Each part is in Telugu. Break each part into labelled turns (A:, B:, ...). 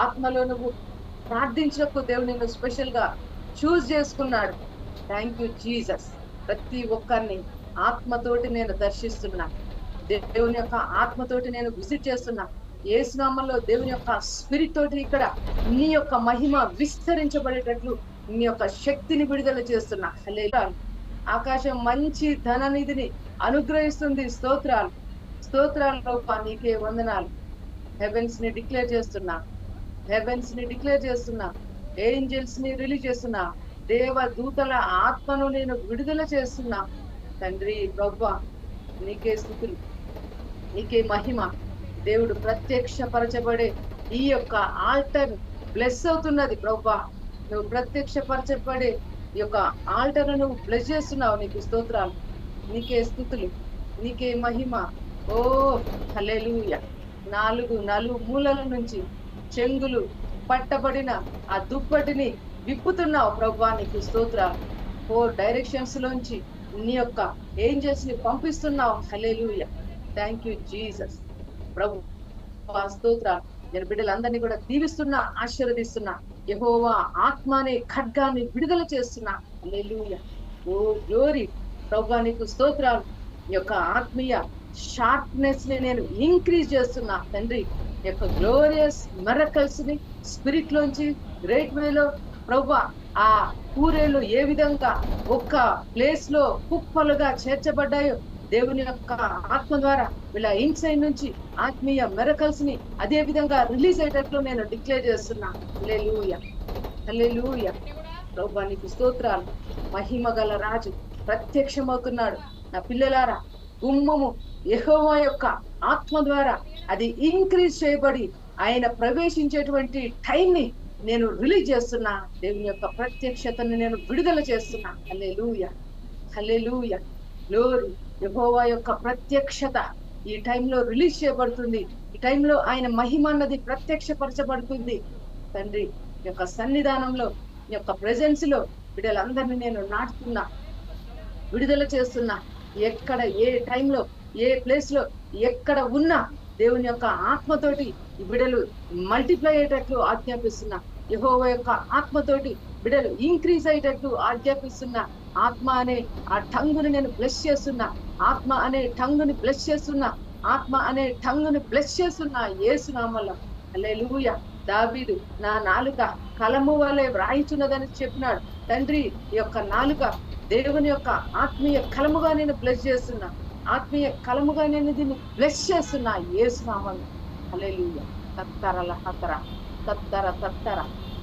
A: ఆత్మలో నువ్వు ప్రార్థించకు దేవుడు నిన్ను స్పెషల్ గా చూస్ చేసుకున్నాడు. Thank you Jesus. ప్రతి ఒక్కరిని ఆత్మతోటి నేను దర్శిస్తున్నా, దేవుని యొక్క ఆత్మతోటి నేను విజిట్ చేస్తున్నా. యేసు నామములో దేవుని యొక్క స్పిరిట్ తోటి ఇక్కడ నీ యొక్క మహిమ విస్తరించబడేటట్లు నీ యొక్క శక్తిని విడుదల చేస్తున్నా. హల్లెలూయా. ఆకాశం మంచి ధననిధిని అనుగ్రహిస్తుంది. స్తోత్రాలు స్తోత్రాలు ప్రభువా, నీకే వందనాలు. హెవెన్స్ ని డిక్లేర్ చేస్తున్నా, హెవెన్స్ ని డిక్లేర్ చేస్తున్నా, ఏంజల్స్ ని రిలీజ్ చేస్తున్నా, దేవ దూతల ఆత్మను నేను విడుదల చేస్తున్నా. తండ్రి ప్రభువా, నీకే స్తుతులు, నీకే మహిమ. దేవుడు ప్రత్యక్షపరచబడే ఈ యొక్క ఆల్టర్ బ్లెస్ అవుతున్నది ప్రభువా. నువ్వు ప్రత్యక్షపరచబడే ఈ యొక్క ఆల్టర్ నువ్వు బ్లెస్ చేస్తున్నావు. నీకు స్తోత్రాలు, నీకే స్తుతులు, నీకే మహిమ. ఓ హల్లెలూయా. 4 నలుమూలల నుంచి చెంగులు పట్టబడిన ఆ దుప్పటిని విప్పుతున్నావు ప్రభువా. నీకు స్తోత్రాలు. 4 డైరెక్షన్స్ లోంచి నీ యొక్క ఏంజల్స్ ని పంపిస్తున్నావు. హల్లెలూయా. Thank you Jesus. ప్రభు స్తోత్రాలు. నేను బిడ్డలందరినీ కూడా దీవిస్తున్నా, ఆశీర్వదిస్తున్నా. యెహోవా ఆత్మ అనే ఖడ్గాన్ని విడుదల చేస్తున్నా. హల్లెలూయా. ఓ గ్లోరీ ప్రభువా, నీకు స్తోత్రాలు. ఈ యొక్క ఆత్మీయ షార్ప్నెస్ ని నేను ఇంక్రీజ్ చేస్తున్నా తండ్రి. ఈ యొక్క గ్లోరియస్ మిరకల్స్ ని స్పిరిట్ లోంచి గ్రేట్ వేలో ప్రభువా, ఆ కూరేలు ఏ విధంగా ఒక్క ప్లేస్ లో కుప్పలుగా చేర్చబడ్డాయో దేవుని యొక్క ఆత్మ ద్వారా వీళ్ళ ఇన్సైడ్ నుంచి ఆత్మీయ మిరకల్స్ ని అదే విధంగా రిలీజ్ అయ్యేటట్లు నేను డిక్లేర్ చేస్తున్నా. హల్లెలూయా హల్లెలూయా. ప్రభువా నీకు స్తోత్రాలు. మహిమ గల రాజు ప్రత్యక్షమవుతున్నాడు. నా పిల్లలారా, గుమ్మము యెహోవా యొక్క ఆత్మ ద్వారా అది ఇంక్రీజ్ చేయబడి ఆయన ప్రవేశించేటువంటి టైం ని నేను రిలీజ్ చేస్తున్నా. దేవుని యొక్క ప్రత్యక్షతను నేను విడుదల చేస్తున్నా. హల్లెలూయా హల్లెలూయా. గ్లోరీ. యెహోవా యొక్క ప్రత్యక్షత ఈ టైంలో రిలీజ్ చేయబడుతుంది. ఈ టైంలో ఆయన మహిమ అన్నది ప్రత్యక్షపరచబడుతుంది. తండ్రి యొక్క సన్నిధానంలో, ఈ యొక్క ప్రెజెన్స్ లో బిడ్డలందరినీ నేను నాటుతున్నా, విడుదల చేస్తున్నా. ఎక్కడ ఏ టైంలో ఏ ప్లేస్ లో ఎక్కడ ఉన్నా దేవుని యొక్క ఆత్మతోటి ఈ బిడ్డలు మల్టిప్లై అయ్యేటట్లు ఆజ్ఞాపిస్తున్నా. యెహోవా యొక్క ఆత్మతోటి బిడ్డలు ఇంక్రీజ్ అయ్యేటట్లు ఆజ్ఞాపిస్తున్నా. ఆత్మ అనే ఆ టంగుని నేను బ్లెస్ చేస్తున్నా. ఆత్మ అనే టంగుని బ్లెస్ చేస్తున్నా. ఆత్మ అనే టంగుని బ్లెస్ చేస్తున్నా యేసు నామములో. హల్లెలూయా. దావీదు నా నాలుక కలము వలె వ్రాయిచున్నదని చెప్పినాడు. తండ్రి ఈ యొక్క నాలుక దేవుని యొక్క ఆత్మీయ కలముగా నేను బ్లెస్ చేస్తున్నా. ఆత్మీయ కలముగా నేను దీన్ని బ్లెస్ చేస్తున్నా యేసు నామములో. హల్లెలూయా. తత్తరల హతర తత్తర తత్తర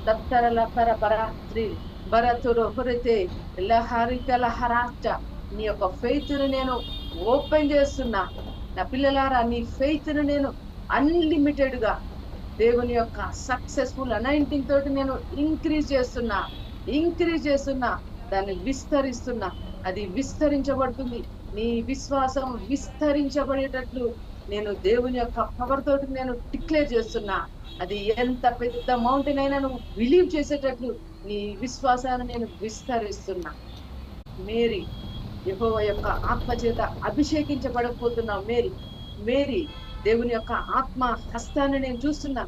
A: తత్తరల పరపరాత్రి భరతుడు హురితే లహరికల హరాచ. నీ యొక్క ఫెయిత్ ని నేను ఓపెన్ చేస్తున్నా. నా పిల్లలారా, నీ ఫెయిత్ ని నేను అన్లిమిటెడ్ గా దేవుని యొక్క సక్సెస్ఫుల్ అనాయింటింగ్ తోటి నేను ఇంక్రీజ్ చేస్తున్నా. దాన్ని విస్తరిస్తున్నా. అది విస్తరించబడుతుంది. నీ విశ్వాసం విస్తరించబడేటట్లు నేను దేవుని యొక్క పవర్ తోటి నేను డిక్లేర్ చేస్తున్నా. అది ఎంత పెద్ద మౌంటైన్ అయినా నువ్వు బిలీవ్ చేసేటట్లు నీ విశ్వాసాన్ని నేను విస్తరిస్తున్నా. మేరీ యెహోవా యొక్క ఆత్మ చేత అభిషేకించబడకపోతున్నావు. మేరీ దేవుని యొక్క ఆత్మ హస్తాన్ని నేను చూస్తున్నా.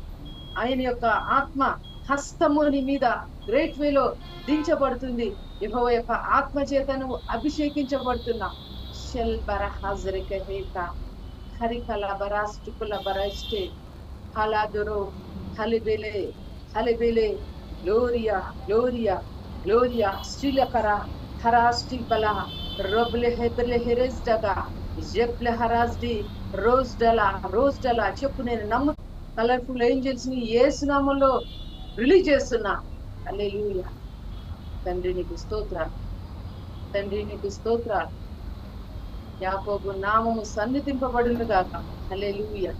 A: ఆయన యొక్క ఆత్మ హస్తము నీ మీద గ్రేట్ వేలో దించబడుతుంది. యెహోవా యొక్క ఆత్మ చేత నువ్వు అభిషేకించబడుతున్నా. షెల్ బరహాజరికహేక హరికల బరాస్టుకుల బరాస్టే హలాదురో హలిబెలే గ్లోరియా గ్లోరియా గ్లోరియా శ్రీలకర హరాస్టి బల రొబ్లె హెబ్లె హెరెస్డగా జెప్లె హరాస్డి రోజ్డలా చెప్పు. నేను నమ్ము కలర్ఫుల్ ఏంజల్స్ ని యేసు నామములో రిలీజ్ చేస్తున్నా. హల్లెలూయా. తండ్రి నీకు స్తోత్రాలు, తండ్రి నీకు స్తోత్రాలు. యాకోబు నామము సన్నిధింపబడును గాక. హల్లెలూయా.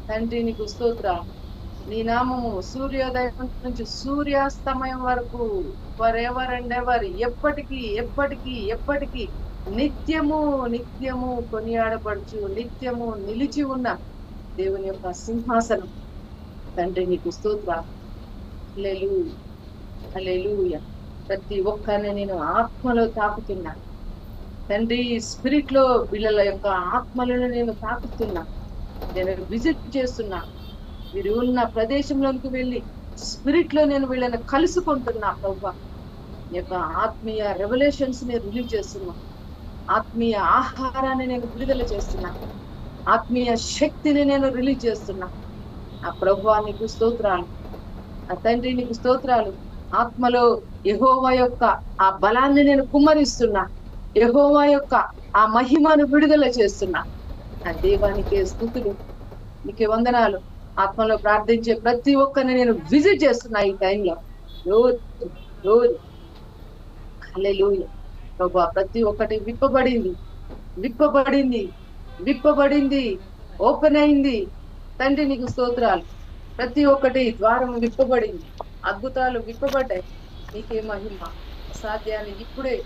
A: తండ్రి నీకు స్తోత్రాలు. నీ నామము సూర్యోదయం నుంచి సూర్యాస్తమయం వరకు ఫర్ ఎవర్ అండ్ ఎవర్, ఎప్పటికీ నిత్యము కొనియాడబడుచు నిత్యము నిలిచి ఉన్న దేవుని యొక్క సింహాసనం. తండ్రి నీకు స్తోత్రాలు. హల్లెలూయా హల్లెలూయా. ప్రతి ఒక్కరిని నేను ఆత్మలో తాకుతున్నా తండ్రి. స్పిరిట్ లో పిల్లల యొక్క ఆత్మలను నేను తాకుతున్నా. నేను విజిట్ చేస్తున్నా. వీరు ఉన్న ప్రదేశంలోనికి వెళ్ళి స్పిరిట్ లో నేను వీళ్ళని కలుసుకుంటున్నా ప్రభా. ఈ యొక్క ఆత్మీయ రెవల్యూషన్స్ ని రిలీజ్ చేస్తున్నా, ఆత్మీయ ఆహారాన్ని నేను విడుదల చేస్తున్నా, ఆత్మీయ శక్తిని నేను రిలీజ్ చేస్తున్నా. ఆ ప్రభువా నీకు స్తోత్రాలు, ఆ తండ్రి నీకు స్తోత్రాలు. ఆత్మలో యెహోవా యొక్క ఆ బలాన్ని నేను కుమ్మరిస్తున్నా, యెహోవా యొక్క ఆ మహిమను విడుదల చేస్తున్నా. ఆ దేవానికే స్తుతులు, నీకే వందనాలు. ఆత్మలో ప్రార్థించే ప్రతి ఒక్కరిని నేను విజిట్ చేస్తున్నా ఈ టైంలో. హల్లెలూయా ప్రభువా, ప్రతి ఒక్కటి విప్పబడింది, విప్పబడింది, విప్పబడింది, ఓపెన్ అయింది. తండ్రి నీకు స్తోత్రాలు. ప్రతి ఒక్కటి ద్వారం విప్పబడింది, అద్భుతాలు విప్పబడ్డాయి. నీకే మహిమ. అసాధ్యాన్ని ఇప్పుడే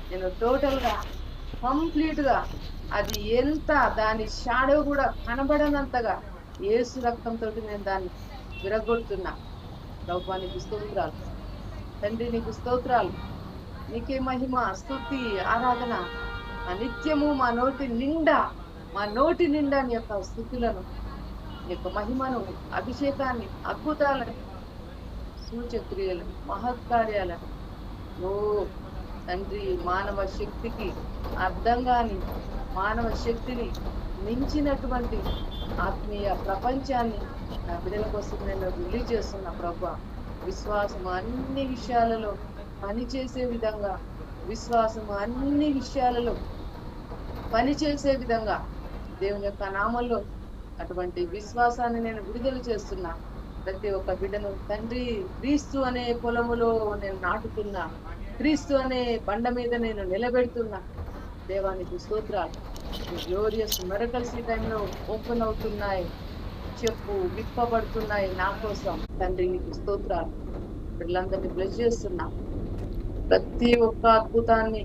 A: నేను టోటల్ గా కంప్లీట్ గా అది ఎంత దాని షాడో కూడా కనబడనంతగా యేసు రక్తంతో నేను దాన్ని విరగొడుతున్నా. ప్రభువా నీకు స్తోత్రాలు, తండ్రి నీకు స్తోత్రాలు. నీకే మహిమ, స్తుతి, ఆరాధన నిత్యము మా నోటి నిండా, మా నోటి నిండా నీ యొక్క స్తుతులను, నీ యొక్క మహిమను, అభిషేకాన్ని, అద్భుతాలను, సూచక్రియలను, మహత్కార్యాలను ఓ తండ్రి, మానవ శక్తికి అర్థం కాని, మానవ శక్తిని మించినటువంటి ఆత్మీయ ప్రపంచాన్ని నా బిడ్డల కోసం నేను రిలీజ్ చేస్తున్నా ప్రభా. విశ్వాసం అన్ని విషయాలలో పనిచేసే విధంగా, విశ్వాసం అన్ని విషయాలలో పనిచేసే విధంగా దేవుని యొక్క నామంలో అటువంటి విశ్వాసాన్ని నేను విడుదల చేస్తున్నా. ప్రతి ఒక్క బిడ్డను తండ్రి క్రీస్తు అనే పొలములో నేను నాటుతున్నా, క్రీస్తు అనే బండ మీద నేను నిలబెడుతున్నా. దేవానికి స్తోత్రాలు. గ్లోరియస్ మిరకల్స్ ఈ టైంలో ఓపెన్ అవుతున్నాయి, చెప్పు విప్పబడుతున్నాయి నా కోసం. తండ్రి నీకు స్తోత్రాలు. పిల్లలందరినీ బ్లెస్ చేస్తున్నా. ప్రతి ఒక్క అద్భుతాన్ని,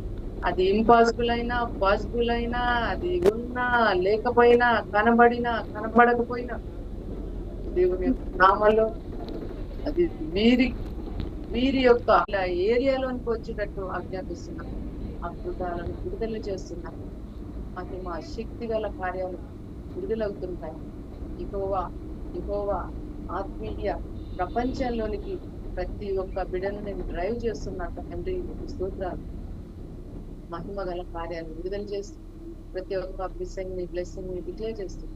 A: అది ఇంపాసిబుల్ అయినా పాసిబుల్ అయినా, అది ఉన్నా లేకపోయినా, కనబడినా కనబడకపోయినా, దేవుని యొక్క నామంలో అది వీరి యొక్క ఏరియాలోనికి వచ్చేటట్టు ఆజ్ఞాపిస్తున్నా. అద్భుతాలను విడుదల చేస్తున్నా. మహిమ శక్తి గల కార్యాలు విడుదలవుతుంటాయి. యెహోవా ఆత్మీయ ప్రపంచంలోనికి ప్రతి ఒక్క బిడ్డను నేను డ్రైవ్ చేస్తున్నా. తండ్రి స్తోత్రాలు. మహిమ గల కార్యాలు విడుదల చేస్తూ ప్రతి ఒక్క బ్లెస్సింగ్ ని డిక్లేర్ చేస్తూ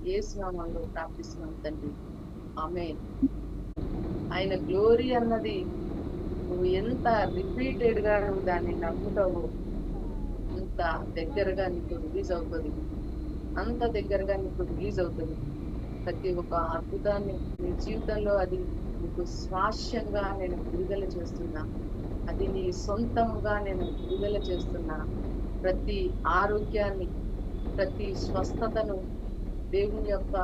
A: యేసు నామములో ప్రార్థిస్తున్నాం తండ్రి, ఆమేన్. ఆయన గ్లోరీ అన్నది నువ్వు ఎంత రిపీటెడ్ గా నువ్వు దాన్ని నమ్ముతావో అంత దగ్గరగా నీకు రిలీజ్ అవుతుంది, అంత దగ్గరగా నీకు రిలీజ్ అవుతుంది. ప్రతి ఒక్క అద్భుతాన్ని నీ జీవితంలో అది నీకు స్వాస్యంగా నేను విడుదల చేస్తున్నా, అది నీ సొంతంగా నేను విడుదల చేస్తున్నా. ప్రతి ఆరోగ్యాన్ని, ప్రతి స్వస్థతను దేవుని యొక్క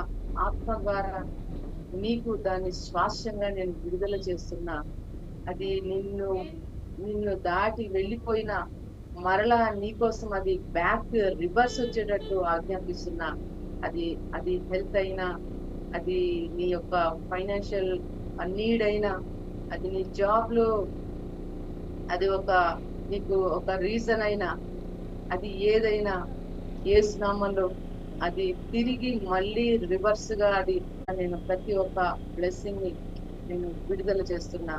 A: ఆత్మ ద్వారా నీకు దాన్ని స్వాస్యంగా నేను విడుదల చేస్తున్నా. అది నిన్ను దాటి వెళ్ళిపోయినా మరలా నీకోసం అది బ్యాక్ రివర్స్ వచ్చేటట్టు ఆజ్ఞాపిస్తున్నా. అది హెల్త్ అయినా, అది నీ యొక్క ఫైనాన్షియల్ నీడ్ అయినా, అది నీ జాబ్ లో అది నీకు ఒక రీజన్ అయినా, అది ఏదైనా యేసు నామములో అది తిరిగి మళ్ళీ రివర్స్ గా అది నేను ప్రతి ఒక్క బ్లెస్సింగ్ ని నేను విడుదల చేస్తున్నా.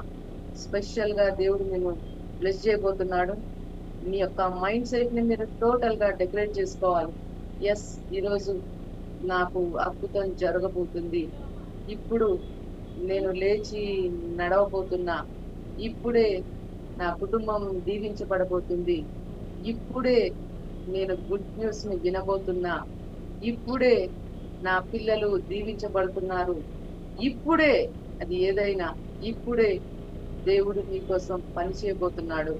A: స్పెషల్ గా దేవుడు నేను బ్లెస్ చేయబోతున్నాడు. మీ యొక్క మైండ్ సెట్ ని మీరు టోటల్ గా డెకరేట్ చేసుకోవాలి. ఎస్, ఈరోజు నాకు అద్భుతం జరగబోతుంది, ఇప్పుడు నేను లేచి నడవబోతున్నా, ఇప్పుడే నా కుటుంబం దీవించబడబోతుంది, ఇప్పుడే నేను గుడ్ న్యూస్ ని వినబోతున్నా, ఇప్పుడే నా పిల్లలు దీవించబడుతున్నారు, ఇప్పుడే అది ఏదైనా, ఇప్పుడే దేవుడు నీ కోసం పని చేయబోతున్నాడు.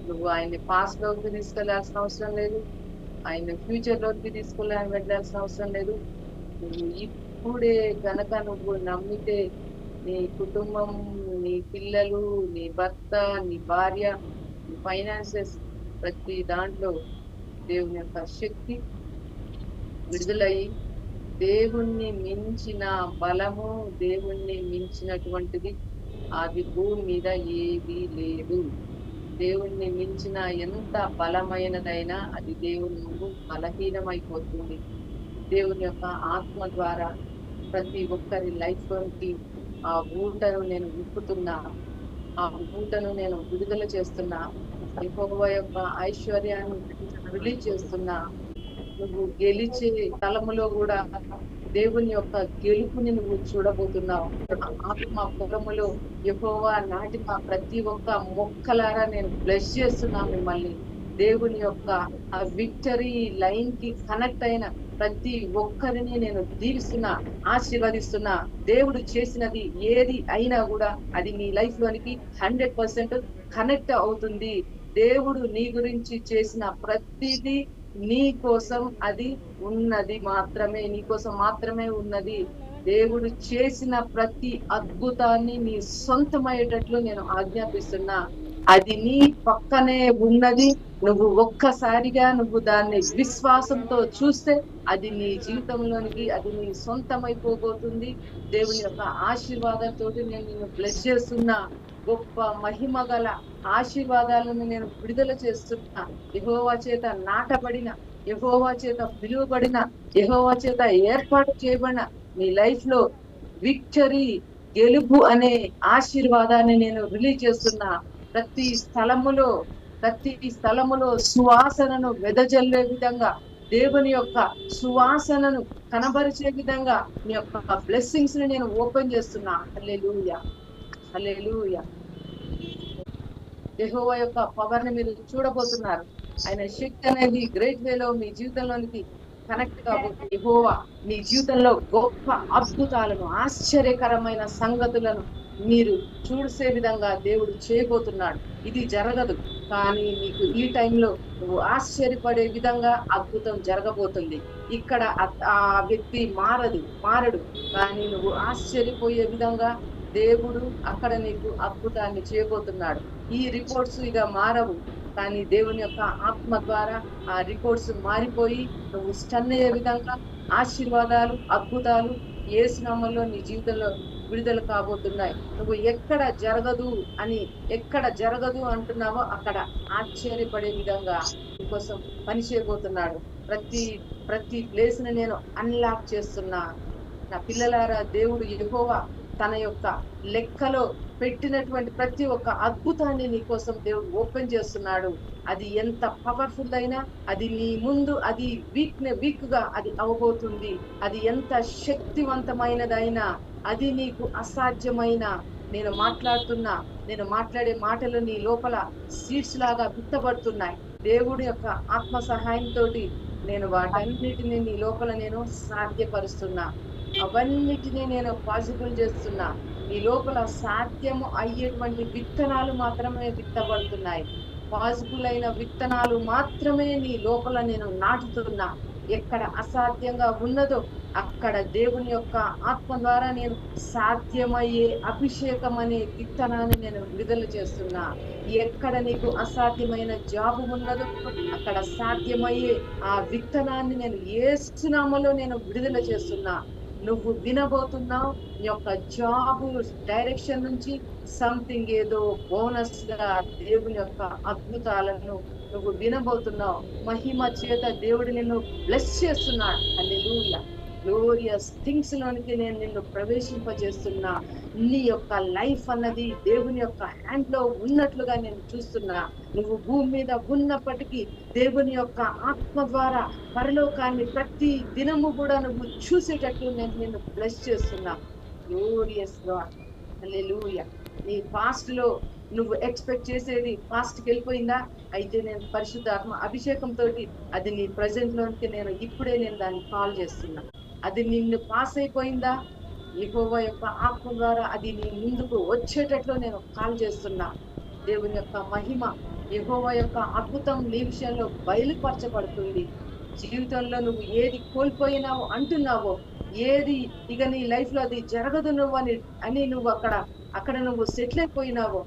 A: నువ్వు ఆయన్ని పాస్ట్ లోకి తీసుకెళ్లాల్సిన అవసరం లేదు, ఆయన ఫ్యూచర్ లోకి వెళ్ళాల్సిన అవసరం లేదు. నువ్వు ఇప్పుడే గనక నువ్వు నమ్మితే నీ కుటుంబం, నీ పిల్లలు, నీ భర్త, నీ భార్య, నీ ఫైనాన్సెస్, ప్రతి దాంట్లో దేవుని యొక్క శక్తి విడుదలయ్యి దేవుణ్ణి మించిన బలము, దేవుణ్ణి మించినటువంటిది అది భూమి మీద ఏది లేదు. దేవుణ్ణి మించిన ఎంత బలమైనదైనా అది దేవుని ముందు బలహీనమైపోతుంది. దేవుని యొక్క ఆత్మ ద్వారా ప్రతి ఒక్కరి లైఫ్ లోనికి ఆ ఊటను నేను విప్పుతున్నా, ఆ ఊటను నేను విడుదల చేస్తున్నా, యెహోవా యొక్క ఐశ్వర్యాన్ని రిలీజ్ చేస్తున్నా. నువ్వు గెలిచే స్థలములో కూడా దేవుని యొక్క గెలుపుని నువ్వు చూడబోతున్నావు. ఆత్మ పొలములో యెహోవా నాటిన ప్రతి ఒక్క మొక్కలారా నేను బ్లెస్ చేస్తున్నా మిమ్మల్ని. దేవుని యొక్క ఆ విక్టరీ లైన్ కి కనెక్ట్ అయిన ప్రతి ఒక్కరిని నేను దీవిస్తున్నా, ఆశీర్వదిస్తున్నా. దేవుడు చేసినది ఏది అయినా కూడా అది నీ లైఫ్ లోనికి 100% కనెక్ట్ అవుతుంది. దేవుడు నీ గురించి చేసిన ప్రతిదీ నీ కోసం అది ఉన్నది మాత్రమే, నీ కోసం మాత్రమే ఉన్నది. దేవుడు చేసిన ప్రతి అద్భుతాన్ని నీ సొంతమయ్యేటట్లు నేను ఆజ్ఞాపిస్తున్నా. అది నీ పక్కనే ఉన్నది. నువ్వు ఒక్కసారిగా నువ్వు దాన్ని విశ్వాసంతో చూస్తే అది నీ జీవితంలోనికి అది నీ సొంతమైపోబోతుంది. దేవుని యొక్క ఆశీర్వాదంతో నేను నిన్ను బ్లెస్ చేస్తున్నా. గొప్ప మహిమ గల ఆశీర్వాదాలను నేను విడుదల చేస్తున్నా. యెహోవా చేత నాటబడిన, యెహోవా చేత పిలువబడిన, యెహోవా చేత ఏర్పాటు చేయబడిన నీ లైఫ్ లో విక్టరీ, గెలుపు అనే ఆశీర్వాదాన్ని నేను రిలీజ్ చేస్తున్నా. ప్రతి స్థలములో సువాసనను వెదజల్లే విధంగా, దేవుని యొక్క సువాసనను కనబరిచే విధంగా నీ యొక్క బ్లెస్సింగ్స్ ని నేను ఓపెన్ చేస్తున్నా. హల్లెలూయా, హల్లెలూయా. యెహోవా యొక్క పవర్ ని మీరు చూడబోతున్నారు. ఆయన శక్తి అనేది గ్రేట్ వేలో మీ జీవితంలోనికి కనెక్ట్ కాబోతుంది. యెహోవా నీ జీవితంలో గొప్ప అద్భుతాలను, ఆశ్చర్యకరమైన సంగతులను మీరు చూసే విధంగా దేవుడు చేయబోతున్నాడు. ఇది జరగదు, కానీ నీకు ఈ టైంలో నువ్వు ఆశ్చర్యపడే విధంగా అద్భుతం జరగబోతుంది. ఇక్కడ ఆ వ్యక్తి మారడు, కానీ నువ్వు ఆశ్చర్యపోయే విధంగా దేవుడు అక్కడ నీకు అద్భుతాన్ని చేయబోతున్నాడు. ఈ రిపోర్ట్స్ ఇక మారవు, కానీ దేవుని యొక్క ఆత్మ ద్వారా ఆ రిపోర్ట్స్ మారిపోయి నువ్వు స్టన్ అయ్యే విధంగా ఆశీర్వాదాలు, అద్భుతాలు యేసు నామములో నీ జీవితంలో విడుదల కాబోతున్నాయి. నువ్వు ఎక్కడ జరగదు అంటున్నావో అక్కడ ఆశ్చర్యపడే విధంగా నీకోసం పని చేయబోతున్నాడు. ప్రతి ప్లేస్ ని నేను అన్లాక్ చేస్తున్నా. నా పిల్లలారా, దేవుడు యెహోవా తన యొక్క లెక్కలో పెట్టినటువంటి ప్రతి ఒక్క అద్భుతాన్ని నీ కోసం దేవుడు ఓపెన్ చేస్తున్నాడు. అది ఎంత పవర్ఫుల్ అయినా, అది నీ ముందు అది వీక్ గా అది అవబోతుంది. అది ఎంత శక్తివంతమైనదైనా, అది నీకు అసాధ్యమైన, నేను మాట్లాడే మాటలు నీ లోపల సీడ్స్ లాగా విత్తబడుతున్నాయి. దేవుడి యొక్క ఆత్మ సహాయంతో నేను వాటన్నిటిని నీ లోపల నేను సాధ్యపరుస్తున్నా. అవన్నిటినీ నేను పాసిబుల్ చేస్తున్నా. నీ లోపల సాధ్యము అయ్యేటువంటి విత్తనాలు మాత్రమే విత్తబడుతున్నాయి. పాసిబుల్ అయిన విత్తనాలు మాత్రమే నీ లోపల నేను నాటుతున్నా. ఎక్కడ అసాధ్యంగా ఉన్నదో అక్కడ దేవుని యొక్క ఆత్మ ద్వారా నేను సాధ్యమయ్యే అభిషేకం అనే విత్తనాన్ని నేను విడుదల చేస్తున్నా. ఎక్కడ నీకు అసాధ్యమైన జాబు ఉన్నదో అక్కడ సాధ్యమయ్యే ఆ విత్తనాన్ని నేను యేసు నామములో నేను విడుదల చేస్తున్నా. నువ్వు వినబోతున్నావు నీ యొక్క జాబ్ డైరెక్షన్ నుంచి సంథింగ్ ఏదో బోనస్ గా దేవుని యొక్క అద్భుతాలను నువ్వు వినబోతున్నావు. మహిమ చేత దేవుడు నిన్ను బ్లెస్ చేస్తున్నాడు. హల్లెలూయా. గ్లోరియస్ థింగ్స్ లోనికి నేను నిన్ను ప్రవేశింపజేస్తున్నా. నీ యొక్క లైఫ్ అన్నది దేవుని యొక్క హ్యాండ్ లో ఉన్నట్లుగా నేను చూస్తున్నా. నువ్వు భూమి మీద ఉన్నప్పటికీ దేవుని యొక్క ఆత్మ ద్వారా పరలోకాన్ని ప్రతి దినము కూడా నువ్వు చూసేటట్లు నేను నిన్ను బ్లెస్ చేస్తున్నా. Glorious God. హల్లెలూయా. నీ పాస్ట్ లో నువ్వు ఎక్స్పెక్ట్ చేసేది పాస్ట్ కి వెళ్ళిపోయిందా? అయితే నేను పరిశుద్ధాత్మ అభిషేకంతో అది నీ ప్రజెంట్ లోనికి ఇప్పుడే నేను దాన్ని కాల్ చేస్తున్నా. అది నిన్ను పాస్ అయిపోయిందా? యెహోవా యొక్క ఆత్మ ద్వారా అది నీ ముందుకు వచ్చేటట్లు నేను కాల్ చేస్తున్నా. దేవుని యొక్క మహిమ, యెహోవా యొక్క అద్భుతం నీ విషయంలో బయలుపరచబడుతుంది. జీవితంలో నువ్వు ఏది కోల్పోయినావో అంటున్నావో, ఏది ఇక నీ లైఫ్ లో అది జరగదు అని నువ్వు అక్కడ నువ్వు సెటిల్ అయిపోయినావో,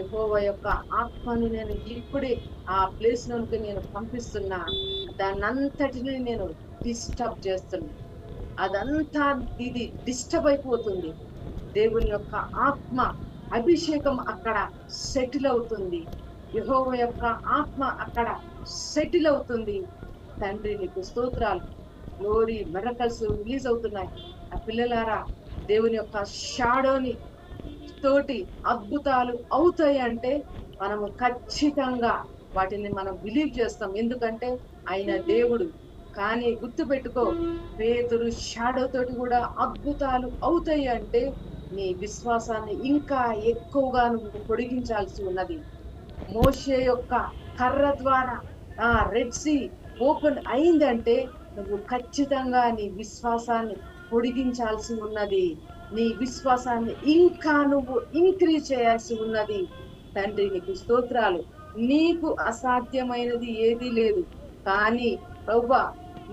A: యెహోవా యొక్క ఆత్మను నేను ఇప్పుడే ఆ ప్లేస్ లోనికి నేను పంపిస్తున్నా. దాన్నంతటిని నేను డిస్టర్బ్ చేస్తున్నా. అదంతా ఇది డిస్టర్బ్ అయిపోతుంది. దేవుని యొక్క ఆత్మ అభిషేకం అక్కడ సెటిల్ అవుతుంది. యెహోవా యొక్క ఆత్మ అక్కడ సెటిల్ అవుతుంది. తండ్రి నీకు స్తోత్రాలు. గ్లోరీ మిరకల్స్ రిలీజ్ అవుతున్నాయి. ఆ పిల్లలారా, దేవుని యొక్క షాడోని తోటి అద్భుతాలు అవుతాయి అంటే మనము ఖచ్చితంగా వాటిని మనం బిలీవ్ చేస్తాం. ఎందుకంటే ఆయన దేవుడు. కానీ గుర్తు పెట్టుకో, పేతురు షాడో తోటి కూడా అద్భుతాలు అవుతాయి అంటే నీ విశ్వాసాన్ని ఇంకా ఎక్కువగా నువ్వు పొడిగించాల్సి ఉన్నది. మోషే యొక్క కర్ర ద్వారా ఆ రెడ్ సీ ఓపెన్ అయిందంటే నువ్వు ఖచ్చితంగా నీ విశ్వాసాన్ని పొడిగించాల్సి ఉన్నది. నీ విశ్వాసాన్ని ఇంకా నువ్వు ఇంక్రీజ్ చేయాల్సి ఉన్నది. తండ్రి నీకు స్తోత్రాలు. నీకు అసాధ్యమైనది ఏదీ లేదు. కానీ ప్రభువా,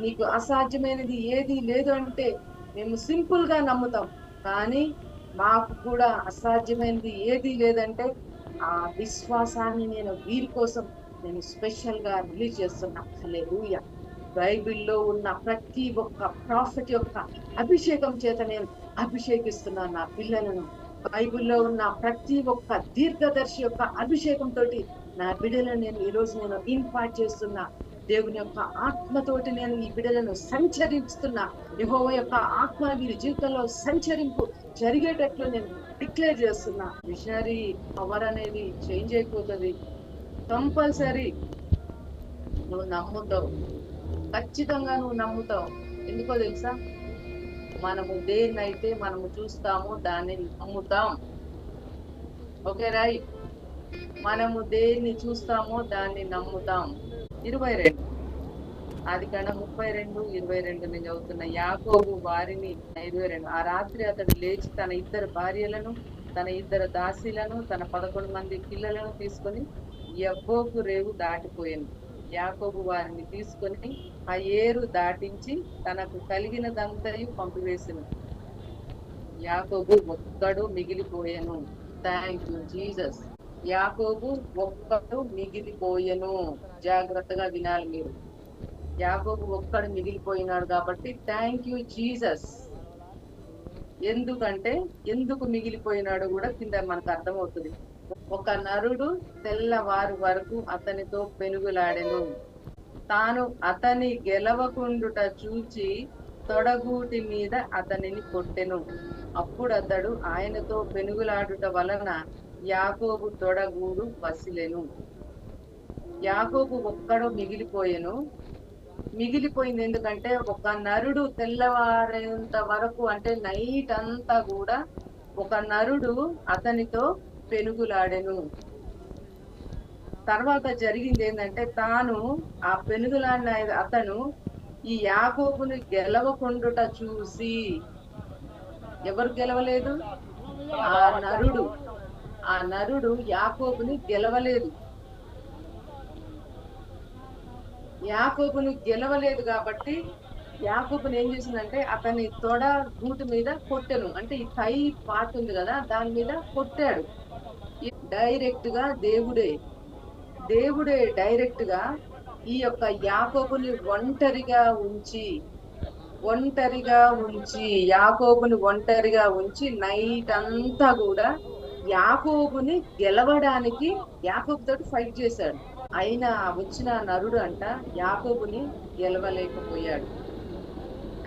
A: నీకు అసాధ్యమైనది ఏదీ లేదు అంటే మేము సింపుల్ గా నమ్ముతాం. కానీ మాకు కూడా అసాధ్యమైనది ఏదీ లేదంటే ఆ విశ్వాసాన్ని నేను వీరి కోసం నేను స్పెషల్ గా రిలీజ్ చేస్తున్నా. హల్లెలూయా. బైబిల్లో ఉన్న ప్రతి ఒక్క ప్రాఫిట్ యొక్క అభిషేకం చేత నేను అభిషేకిస్తున్నాను నా పిల్లలను. బైబిల్లో ఉన్న ప్రతి ఒక్క దీర్ఘదర్శి యొక్క అభిషేకం తోటి నా బిడ్డలను నేను ఈరోజు నేను ఇంపార్ట్ చేస్తున్నా. దేవుని యొక్క ఆత్మతోటి నేను ఈ బిడ్డలను సంచరిస్తున్నా. యెహోవా యొక్క ఆత్మ వీరి జీవితంలో సంచరింపు జరిగేటట్లు నేను డిక్లేర్ చేస్తున్నా. మిషనరీ పవర్ అనేది చేంజ్ అయిపోతుంది. కంపల్సరీ నువ్వు నమ్ముతావు, ఖచ్చితంగా నువ్వు నమ్ముతావు. ఎందుకో తెలుసా, మనము దేన్నైతే మనము చూస్తామో దాన్ని నమ్ముతాం. ఓకే రైట్, మనము దేన్ని చూస్తామో దాన్ని నమ్ముతాం. 22 ఆదికాండం 32:22 నేను చదువుతున్నా. యాకోబు వారిని 22 ఆ రాత్రి అతడు లేచి తన 2 భార్యలను, తన 2 దాసీలను, తన 11 మంది పిల్లలను తీసుకొని యబ్బోకు రేవు దాటిపోయాను. యాకోబు వారిని తీసుకొని ఆ ఏరు దాటించి తనకు కలిగినదంతయు పంపివేసెను. యాకోబు ఒక్కడు మిగిలిపోయెను. Thank you Jesus. యాకోబు ఒక్కడు మిగిలిపోయెను. జాగ్రత్తగా వినాలి మీరు. యాకోబు ఒక్కడు మిగిలిపోయినాడు కాబట్టి థ్యాంక్ యూ జీసస్. ఎందుకంటే ఎందుకు మిగిలిపోయినాడు కూడా కింద మనకు అర్థమవుతుంది. ఒక నరుడు తెల్లవారు వరకు అతనితో పెనుగులాడెను. తాను అతని గెలవకుండుట చూచి తొడగూటి మీద అతనిని కొట్టెను. అప్పుడు అతడు ఆయనతో పెనుగులాడుట వలన యాకోబు తొడగూడు వసిలెను. యాకోబు ఒక్కడు మిగిలిపోయెను. మిగిలిపోయింది ఎందుకంటే ఒక నరుడు తెల్లవారేంత వరకు అంటే నైట్ అంతా కూడా ఒక నరుడు అతనితో పెనుగులాడెను. తర్వాత జరిగింది ఏంటంటే తాను ఆ పెనుగులాడిన అతను ఈ యాకోబుని గెలవకుండుట చూసి, ఎవరు గెలవలేదు? ఆ నరుడు యాకోబుని గెలవలేదు. యాకోబుని గెలవలేదు కాబట్టి యాకోబుని ఏం చేసిందంటే అతని తొడ గూటు మీద కొట్టెను. అంటే ఈ థై పార్ట్ ఉంది కదా, దాని మీద కొట్టాడు. డైరెక్ట్ గా దేవుడే డైరెక్ట్ గా ఈ యొక్క యాకోబుని ఒంటరిగా ఉంచి నైట్ అంతా కూడా యాకోబుని గెలవడానికి యాకోబు తోటి ఫైట్ చేశాడు. అయినా వచ్చిన నరుడు అంట యాకోబుని గెలవలేకపోయాడు.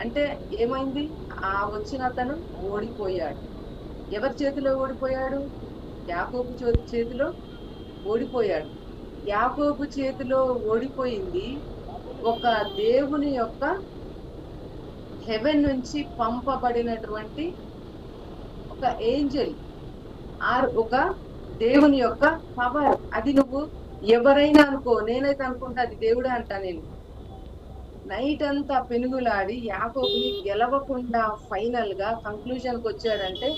A: అంటే ఏమైంది? ఆ వచ్చిన అతను ఓడిపోయాడు. ఎవరి చేతిలో ఓడిపోయాడు? యాకోబు చేతిలో ఓడిపోయాడు. యాకోబు చేతిలో ఓడిపోయింది ఒక దేవుని యొక్క హెవెన్ నుంచి పంపబడినటువంటి ఒక ఏంజల్ ఆర్ ఒక దేవుని యొక్క పవర్. అది నువ్వు ఎవరైనా అనుకో, నేనైతే అనుకుంటా అది దేవుడే అంటా. నేను నైట్ అంతా పెనుగులాడి యాకోబుని గెలవకుండా ఫైనల్ గా కంక్లూజన్ కి వచ్చాడంటే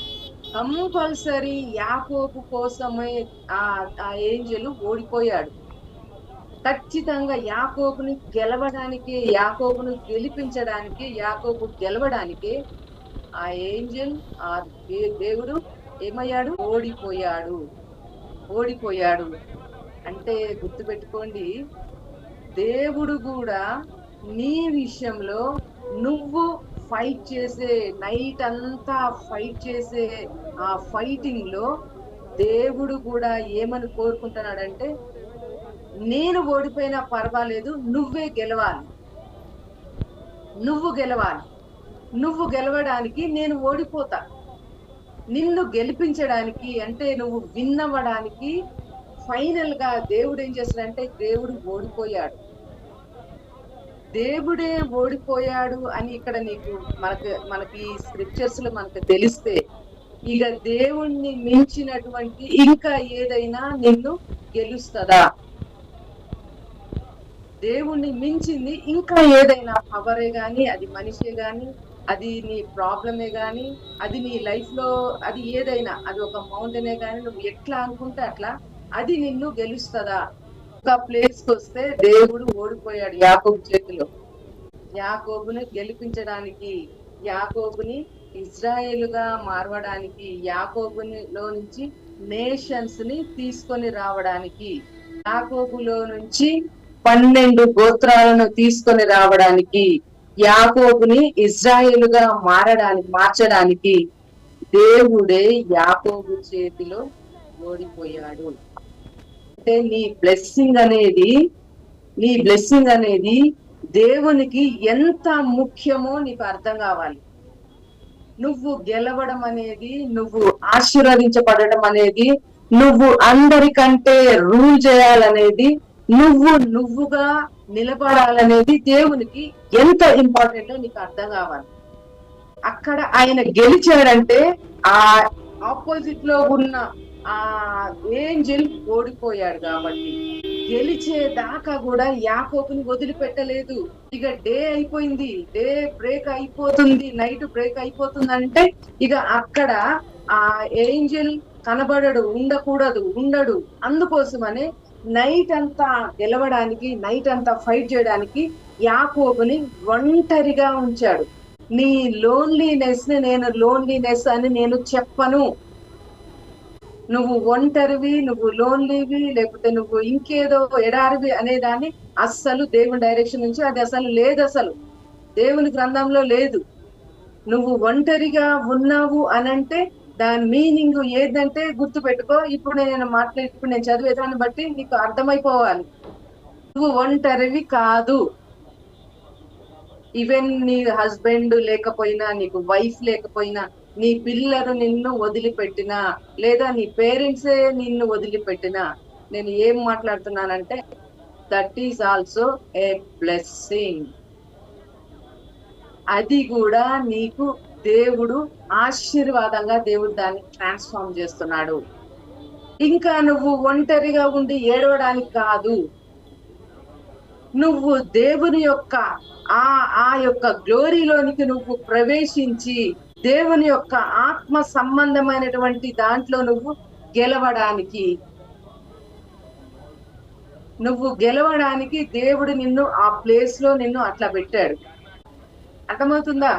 A: కంపల్సరీ యాకోబు కోసమే ఆ ఏంజల్ ఓడిపోయాడు. ఖచ్చితంగా యాకోబుని గెలవడానికి, యాకోబును గెలిపించడానికి, యాకోబు గెలవడానికి ఆ ఏంజల్ ఆ దేవుడు ఏమయ్యాడు? ఓడిపోయాడు. అంటే గుర్తుపెట్టుకోండి, దేవుడు కూడా నీ విషయంలో నువ్వు ఫైట్ చేసే నైట్ అంతా ఫైట్ చేసే ఆ ఫైటింగ్ లో దేవుడు కూడా ఏమని కోరుకుంటున్నాడంటే, నేను ఓడిపోయినా పర్వాలేదు, నువ్వు గెలవాలి. నువ్వు గెలవడానికి నేను ఓడిపోతా. నిన్ను గెలిపించడానికి అంటే నువ్వు విన్ అవ్వడానికి ఫైనల్ గా దేవుడు ఏం చేస్తాడంటే దేవుడు ఓడిపోయాడు. దేవుడే ఓడిపోయాడు అని ఇక్కడ నీకు మనకి స్క్రిప్చర్స్ లో మనకు తెలిస్తే ఇక దేవుణ్ణి మించినటువంటి ఇంకా ఏదైనా నిన్ను గెలుస్తుందా? దేవుణ్ణి మించింది ఇంకా ఏదైనా పవరే గాని, అది మనిషే గాని, అది నీ ప్రాబ్లమే గాని, అది నీ లైఫ్ లో అది ఏదైనా, అది ఒక మౌంటైనే గాని, నువ్వు ఎట్లా అనుకుంటే అట్లా అది నిన్ను గెలుస్తుందా? ఒక ప్లేస్ కి వస్తే దేవుడు ఓడిపోయాడు యాకోబు చేతిలో. యాకోబుని గెలిపించడానికి, యాకోబుని ఇజ్రాయేలుగా మార్వడానికి, యాకోబులో నుంచి నేషన్స్ ని తీసుకొని రావడానికి, యాకోబులో నుంచి 12 గోత్రాలను తీసుకొని రావడానికి, యాకోబుని ఇజ్రాయేలుగా మార్చడానికి దేవుడే యాకోబు చేతిలో ఓడిపోయాడు. అంటే నీ బ్లెస్సింగ్ అనేది దేవునికి ఎంత ముఖ్యమో నీకు అర్థం కావాలి. నువ్వు గెలవడం అనేది, నువ్వు ఆశీర్వదించబడడం అనేది, నువ్వు అందరికంటే రూల్ చేయాలనేది, నువ్వుగా నిలబడాలనేది దేవునికి ఎంత ఇంపార్టెంటో నీకు అర్థం కావాలి. అక్కడ ఆయన గెలిచాడంటే ఆ ఆపోజిట్ లో ఉన్న ఆ ఏంజెల్ ఓడిపోయాడు కాబట్టి గెలిచేదాకా కూడా యాకోబుని వదిలిపెట్టలేదు. ఇక డే అయిపోయింది, డే బ్రేక్ అయిపోతుంది, నైట్ బ్రేక్ అయిపోతుంది అంటే ఇక అక్కడ ఆ ఏంజెల్ కనబడడు, ఉండడు. అందుకోసమనే నైట్ అంతా గెలవడానికి, నైట్ అంతా ఫైట్ చేయడానికి యాకోబుని ఒంటరిగా ఉంచాడు. నీ లోన్లీనెస్ ని నేను లోన్లీనెస్ అని నేను చెప్పను. నువ్వు ఒంటరివి, నువ్వు లోన్లీవి, లేకపోతే నువ్వు ఇంకేదో ఎడారివి అనేదాన్ని అస్సలు దేవుని డైరెక్షన్ నుంచి అది అసలు లేదు, అసలు దేవుని గ్రంథంలో లేదు. నువ్వు ఒంటరిగా ఉన్నావు అనంటే దాని మీనింగ్ ఏదంటే గుర్తు పెట్టుకో. ఇప్పుడు నేను చదివేదాన్ని బట్టి నీకు అర్థమైపోవాలి. నువ్వు ఒంటరివి కాదు. ఈవెన్ నీ హస్బెండ్ లేకపోయినా, నీకు వైఫ్ లేకపోయినా, నీ పిల్లలు నిన్ను వదిలిపెట్టినా, లేదా నీ పేరెంట్సే నిన్ను వదిలిపెట్టినా, నేను ఏం మాట్లాడుతున్నానంటే that is also a blessing. అది కూడా నీకు దేవుడు ఆశీర్వాదంగా దేవుడు దాన్ని ట్రాన్స్ఫార్మ్ చేస్తున్నాడు. ఇంకా నువ్వు ఒంటరిగా ఉండి ఏడవడానికి కాదు, నువ్వు దేవుని యొక్క ఆ యొక్క గ్లోరీలోనికి నువ్వు ప్రవేశించి దేవుని యొక్క ఆత్మ సంబంధమైనటువంటి దాంట్లో నువ్వు గెలవడానికి దేవుడు నిన్ను ఆ ప్లేస్ లో నిన్ను అట్లా పెట్టాడు. అర్థమవుతుందా?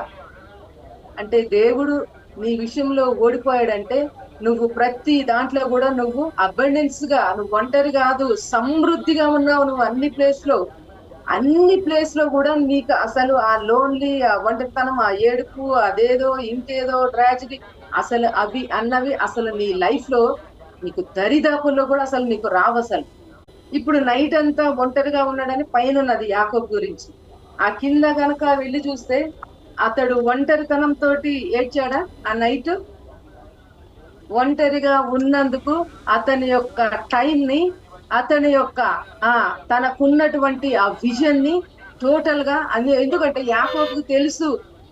A: అంటే దేవుడు నీ విషయంలో ఓడిపోయాడంటే నువ్వు ప్రతి దాంట్లో కూడా నువ్వు అబండెన్స్ గా, నువ్వు ఒంటరి కాదు, సమృద్ధిగా ఉన్నావు. నువ్వు అన్ని ప్లేస్ లో కూడా నీకు అసలు ఆ లోన్లీ, ఆ ఒంటరితనం, ఆ ఏడుపు, అదేదో ఇంకేదో ట్రాజడీ, అసలు అన్నవి అసలు నీ లైఫ్ లో నీకు దరిదాపుల్లో కూడా అసలు నీకు రావు. అసలు ఇప్పుడు నైట్ అంతా ఒంటరిగా ఉన్నాడని పైన ఉన్నది యాకోబు గురించి. ఆ కింద గనక వెళ్ళి చూస్తే అతడు ఒంటరితనంతో ఏడ్చాడా? ఆ నైట్ ఒంటరిగా ఉన్నందుకు అతని యొక్క టైం ని, అతని యొక్క తనకున్నటువంటి ఆ విజన్ ని టోటల్ గా ఎందుకంటే యాకోబుకు తెలుసు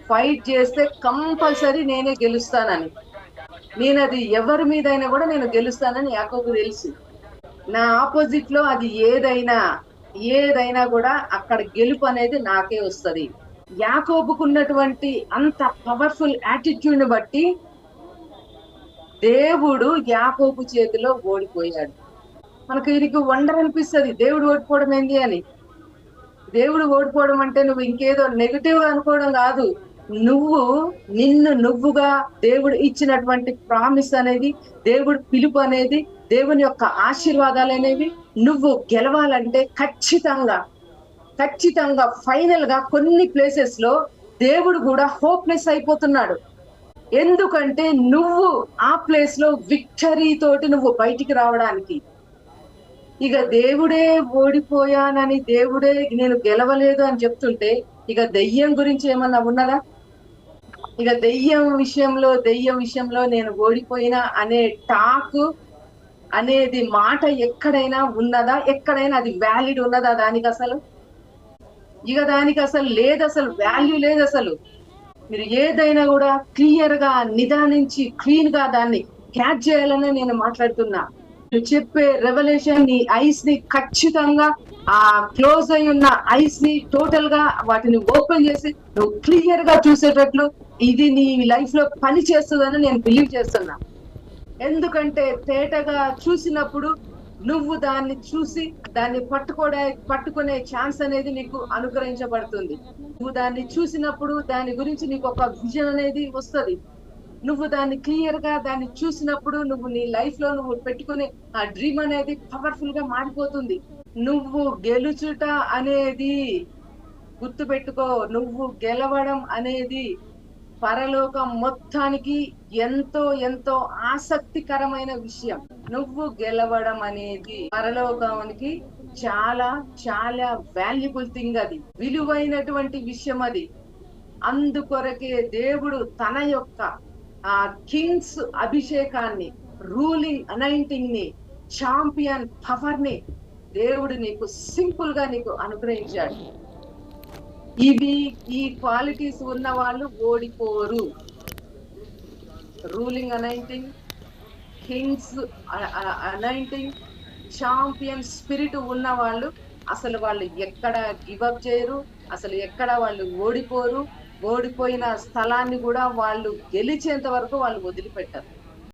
A: ఫైట్ చేస్తే కంపల్సరీ నేనే గెలుస్తానని, నేనది ఎవరి మీదైనా కూడా నేను గెలుస్తానని యాకోబుకు తెలుసు. నా ఆపోజిట్ లో అది ఏదైనా కూడా అక్కడ గెలుపు అనేది నాకే వస్తుంది. యాకోబుకున్నటువంటి అంత పవర్ఫుల్ యాటిట్యూడ్ ని బట్టి దేవుడు యాకోబు చేతిలో ఓడిపోయాడు. మనకు వీరికి వండర్ అనిపిస్తుంది దేవుడు ఓడిపోవడం ఏంది అని. దేవుడు ఓడిపోవడం అంటే నువ్వు ఇంకేదో నెగిటివ్ గా అనుకోవడం కాదు, నువ్వుగా దేవుడు ఇచ్చినటువంటి ప్రామిస్ అనేది, దేవుడు పిలుపు అనేది, దేవుని యొక్క ఆశీర్వాదాలు అనేవి నువ్వు గెలవాలంటే ఖచ్చితంగా ఫైనల్ గా కొన్ని ప్లేసెస్ లో దేవుడు కూడా హోప్లెస్ అయిపోతున్నాడు. ఎందుకంటే నువ్వు ఆ ప్లేస్ లో విక్టరీ తోటి నువ్వు బయటికి రావడానికి, ఇక దేవుడే ఓడిపోయానని, దేవుడే నేను గెలవలేదు అని చెప్తుంటే ఇక దెయ్యం గురించి ఏమన్నా ఉన్నదా? ఇక దెయ్యం విషయంలో నేను ఓడిపోయినా అనే టాక్ అనేది మాట ఎక్కడైనా ఉన్నదా? ఎక్కడైనా అది వ్యాలిడ్ ఉన్నదా దానికి అసలు? ఇక దానికి అసలు లేదు, అసలు వాల్యూ లేదు అసలు. మీరు ఏదైనా కూడా క్లియర్ గా నిదానించి క్లీన్ గా దాన్ని క్యాచ్ చేయాలని నేను మాట్లాడుతున్నా. నువ్వు చెప్పే రెవల్యూషన్ నీ ఐస్ ని ఖచ్చితంగా ఆ క్లోజ్ అయి ఉన్న ఐస్ ని టోటల్ గా వాటిని ఓపెన్ చేసి నువ్వు క్లియర్ గా చూసేటట్లు ఇది నీ లైఫ్ లో పని చేస్తుందని నేను బిలీవ్ చేస్తున్నా. ఎందుకంటే తేటగా చూసినప్పుడు నువ్వు దాన్ని చూసి దాన్ని పట్టుకునే ఛాన్స్ అనేది నీకు అనుగ్రహించబడుతుంది. నువ్వు దాన్ని చూసినప్పుడు దాని గురించి నీకు ఒక విజన్ అనేది వస్తుంది. నువ్వు దాన్ని క్లియర్ గా దాన్ని చూసినప్పుడు నువ్వు నీ లైఫ్ లో నువ్వు పెట్టుకునే ఆ డ్రీమ్ అనేది పవర్ఫుల్ గా మారిపోతుంది. నువ్వు గెలుచుట అనేది గుర్తుపెట్టుకో, నువ్వు గెలవడం అనేది పరలోకం మొత్తానికి ఎంతో ఎంతో ఆసక్తికరమైన విషయం. నువ్వు గెలవడం అనేది పరలోకానికి చాలా చాలా వాల్యుబుల్ థింగ్, అది విలువైనటువంటి విషయం. అది అందుకొరకే దేవుడు తన యొక్క ఆ కింగ్స్ అభిషేకాన్ని, రూలింగ్ అనాయింటింగ్ ని, ఛాంపియన్ పవర్ ని దేవుడు నీకు సింపుల్ గా నీకు అనుగ్రహించాడు. ఈ క్వాలిటీస్ ఉన్న వాళ్ళు ఓడిపోరు. Ruling anointing, kings anointing, champion spirit ఉన్న వాళ్ళు అసలు వాళ్ళు ఎక్కడ గివప్ చేయరు, అసలు ఎక్కడ వాళ్ళు ఓడిపోరు. ఓడిపోయిన స్థలాన్ని కూడా వాళ్ళు గెలిచేంత వరకు వాళ్ళు వదిలిపెట్టరు.